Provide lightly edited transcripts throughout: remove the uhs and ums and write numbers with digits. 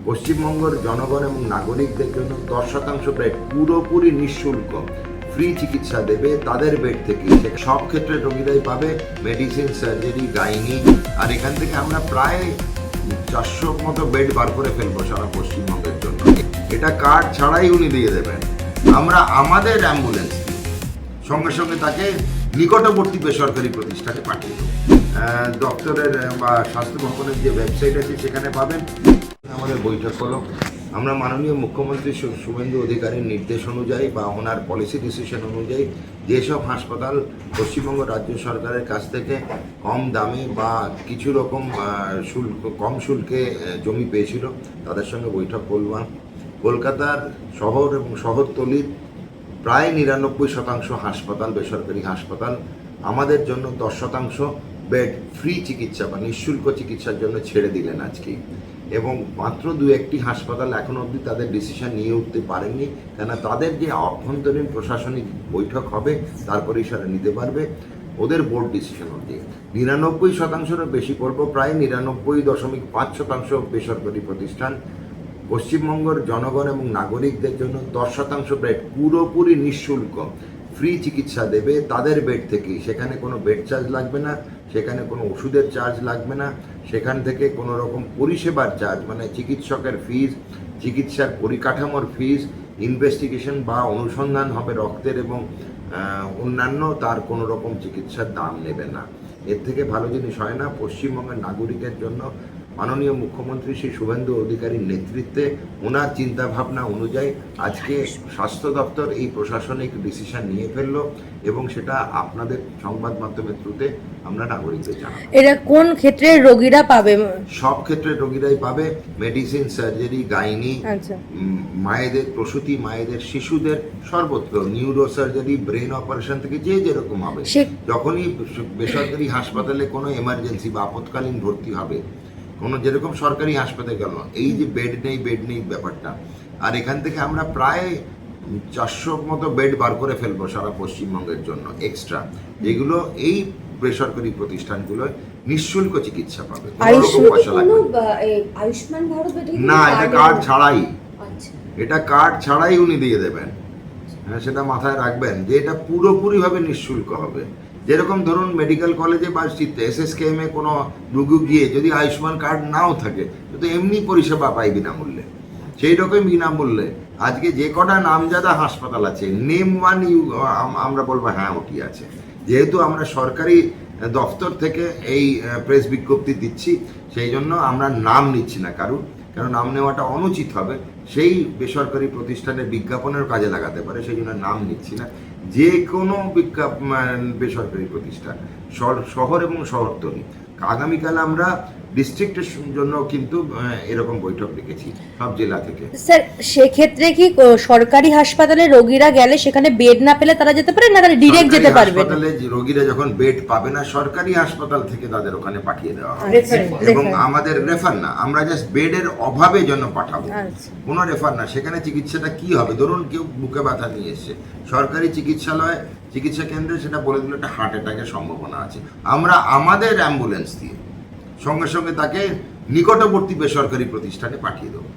পশ্চিমবঙ্গের জনগণ এবং নাগরিকদের জন্য 10% বেড পুরোপুরি নিঃশুল্ক ফ্রি চিকিৎসা দেবে তাদের বেড থেকে। সব ক্ষেত্রে রোগীরাই পাবে, মেডিসিন, সার্জারি, গাইনি। আর এখান থেকে আমরা প্রায় 400 মতো বেড বার করে ফেলবো সারা পশ্চিমবঙ্গের জন্য। এটা কার্ড ছাড়াই উনি দিয়ে দেবেন। আমরা আমাদের অ্যাম্বুলেন্স সঙ্গে সঙ্গে তাকে নিকটবর্তী বেসরকারি প্রতিষ্ঠানে পাঠিয়ে দেবো। দপ্তরের বা স্বাস্থ্য ভবনের যে ওয়েবসাইট আছে সেখানে পাবেন। আমাদের বৈঠক হলো, আমরা মাননীয় মুখ্যমন্ত্রী শুভেন্দু অধিকারীর নির্দেশ অনুযায়ী বা ওনার পলিসি ডিসিশন অনুযায়ী যেসব হাসপাতাল পশ্চিমবঙ্গ রাজ্য সরকারের কাছ থেকে কম দামে বা কিছু রকম কম শুল্কে জমি পেয়েছিল তাদের সঙ্গে বৈঠক করলাম। কলকাতার শহর এবং শহরতলির প্রায় 99% হাসপাতাল, বেসরকারি হাসপাতাল আমাদের জন্য 10% বেড ফ্রি চিকিৎসা বা নিঃশুল্ক চিকিৎসার জন্য ছেড়ে দিলেন আজকে। এবং মাত্র 2-1টি হাসপাতাল এখনো অবধি তাদের ডিসিশন নিয়ে উঠতে পারেননি, কেননা তাদের যে অভ্যন্তরীণ প্রশাসনিক বৈঠক হবে তারপরেই সেটা নিতে পারবে ওদের বোর্ড ডিসিশন অনুযায়ী। 99%-এরও বেশি করব, প্রায় 99.5% বেসরকারি প্রতিষ্ঠান পশ্চিমবঙ্গের জনগণ এবং নাগরিকদের জন্য 10% বেড পুরোপুরি নিঃশুল্ক ফ্রি চিকিৎসা দেবে তাদের বেড থেকেই। সেখানে কোনো বেড চার্জ লাগবে না, সেখানে কোনো ওষুধের চার্জ লাগবে না, সেখান থেকে কোনো রকম পরিষেবার চার্জ মানে চিকিৎসকের ফিজ, চিকিৎসার পরিকাঠামোর ফিজ, ইনভেস্টিগেশন বা অনুসন্ধান হবে রক্তের এবং অন্যান্য, তার কোনো রকম চিকিৎসার দাম নেবে না। এর থেকে ভালো জিনিস হয় না। পশ্চিমবঙ্গের নাগরিকের জন্য মাননীয় মুখ্যমন্ত্রী শ্রী শুভেন্দু অধিকারীর নেতৃত্বে ওনার চিন্তাভাবনা অনুযায়ী আজকে স্বাস্থ্য দপ্তর এই প্রশাসনিক ডিসিশন নিয়ে ফেললো এবং সেটা আপনাদের সংবাদ মাধ্যমের থ্রুতে আমরা নাগরিকদের জানাবো। এটা কোন ক্ষেত্রে রোগীরা পাবে? সব ক্ষেত্রে রোগীরাই পাবে, মেডিসিন, সার্জারি, গাইনি, মায়েদের প্রসূতি, মায়েদের, শিশুদের, সর্বত্র নিউরো সার্জারি, ব্রেন অপারেশন থেকে যে যেরকম হবে। যখনই বেসরকারি হাসপাতালে কোনো এমার্জেন্সি বা আপৎকালীন ভর্তি হবে, কোনো যেরকম সরকারি হাসপাতালে গেল, এই যে বেড নেই ব্যাপারটা, আর এখান থেকে আমরা প্রায় 400 মতো বেড বার করে ফেলবো সারা পশ্চিমবঙ্গের জন্য এক্সট্রা, যেগুলো এই বেসরকারি প্রতিষ্ঠানগুলো নিঃশুল্ক চিকিৎসা পাবে। আয়ুষ্মান ভারত না, এটা কার্ড ছাড়াই, এটা কার্ড ছাড়াই উনি দিয়ে দেবেন। হ্যাঁ, সেটা মাথায় রাখবেন যে এটা পুরোপুরিভাবে নিঃশুল্ক হবে। যেরকম ধরুন মেডিকেল কলেজে বা SSKM এ কোনো রোগী গিয়ে যদি আয়ুষ্মান কার্ড নাও থাকে তো এমনি পরিষেবা পাই বিনামূল্যে, সেই রকম বিনামূল্যে আজকে যে কটা নামজাদা হাসপাতাল আছে, নেম ওয়ান আমরা বলবো হ্যাঁ ওটি আছে। যেহেতু আমরা সরকারি দফতর থেকে এই প্রেস বিজ্ঞপ্তি দিচ্ছি, সেই জন্য আমরা নাম নিচ্ছি না কারণ নাম নেওয়াটা অনুচিত হবে, সেই বেসরকারি প্রতিষ্ঠানের বিজ্ঞাপনের কাজে লাগাতে পারে, সেই জন্য নাম নিচ্ছি না। যে কোনো বেসরকারি প্রতিষ্ঠান শহর এবং শহরতলি, আগামীকাল আমরা ডিস্ট্রিক্টের জন্য কিন্তু এরকম বৈঠক রেখেছি সব জেলা থেকে। স্যার, সেক্ষেত্রে কি সরকারি হাসপাতালে রোগীরা গেলে সেখানে বেড না পেলে তারা যেতে পারে না, তারা ডিরেক্ট যেতে পারবে? হাসপাতালে রোগীরা যখন বেড পাবে না, সরকারি হাসপাতাল থেকে তাদের ওখানে পাঠিয়ে দেওয়া হবে এবং আমাদের রেফার না, আমরা জাস্ট বেডের অভাবে জন্য পাঠাবো, কোনো রেফার না। সেখানে চিকিৎসাটা কি হবে, ধরুন কেউ বুকে ব্যথা নিয়ে এসছে, সরকারি চিকিৎসা কেন্দ্রে সেটা বলে দিল একটা হার্ট অ্যাটাকের সম্ভাবনা আছে, আমরা আমাদের অ্যাম্বুলেন্স দিয়ে সঙ্গে সঙ্গে তাকে নিকটবর্তী বেসরকারি প্রতিষ্ঠানে পাঠিয়ে দেবো।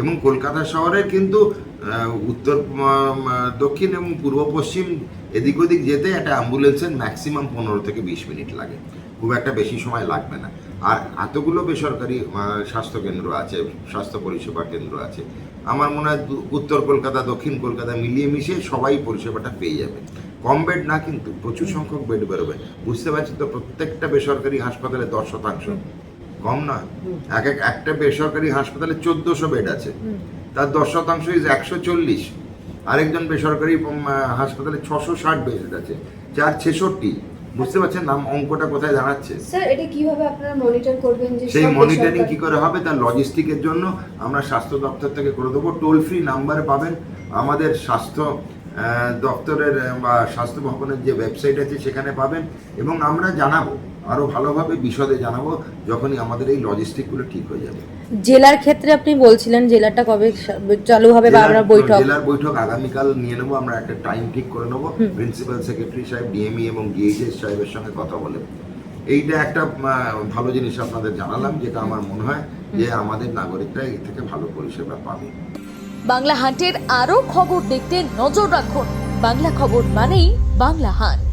এবং কলকাতা শহরের কিন্তু উত্তর, দক্ষিণ এবং পূর্ব পশ্চিম এদিক ওদিক যেতে একটা অ্যাম্বুলেন্সের ম্যাক্সিমাম 15 থেকে 20 মিনিট লাগে, খুব একটা বেশি সময় লাগবে না। আর এতগুলো বেসরকারি স্বাস্থ্য কেন্দ্র আছে, স্বাস্থ্য পরিষেবা কেন্দ্র আছে, আমার মনে হয় উত্তর কলকাতা, দক্ষিণ কলকাতা মিলিয়ে মিশিয়ে সবাই পরিষেবাটা পেয়ে যাবে। কম বেড না, কিন্তু প্রচুর সংখ্যক বেড বেরোবে। বুঝতে পারছি তো, প্রত্যেকটা বেসরকারি হাসপাতালে 10%, কম নয়। একটা বেসরকারি হাসপাতালে 1400 বেড আছে, তার 10% ইজ 140। আরেকজন বেসরকারি হাসপাতালে 660 বেড আছে, 466। বুঝতে পারছেন নাম অঙ্কটা কোথায় দাঁড়াচ্ছে? স্যার, এটা কিভাবে আপনারা মনিটর করবেন? যে সেই মনিটরিং কি করে হবে, তার লজিস্টিকের জন্য আমরা স্বাস্থ্য দপ্তর থেকে করে দেবো। টোল ফ্রি নাম্বার পাবেন আমাদের স্বাস্থ্য দপ্তরের বা স্বাস্থ্য ভবনের যে ওয়েবসাইট আছে সেখানে পাবেন, এবং আমরা জানাবো, আরো ভালোভাবে বিশদে জানাবো যখনই আমাদের এই লজিস্টিকগুলো ঠিক হয়ে যাবে। জেলার ক্ষেত্রে আপনি বলছিলেন জেলাটা কবে চালু হবে বা আমরা বৈঠক? জেলার বৈঠক আগামীকাল নিয়ে নেবো, আমরা একটা টাইম ঠিক করে নেবো। প্রিন্সিপাল সেক্রেটারি সাহেব, ডিএমই এবং ডিএইচএস সাহেবের সঙ্গে কথা বলে এইটা একটা ভালো জিনিস আপনাদের জানালাম, যেটা আমার মনে হয় যে আমাদের নাগরিকরা এর থেকে ভালো পরিষেবা পাবে। বাংলা হান্টের আরও খবর দেখতে নজর রাখুন। বাংলা খবর মানেই বাংলা হান্ট।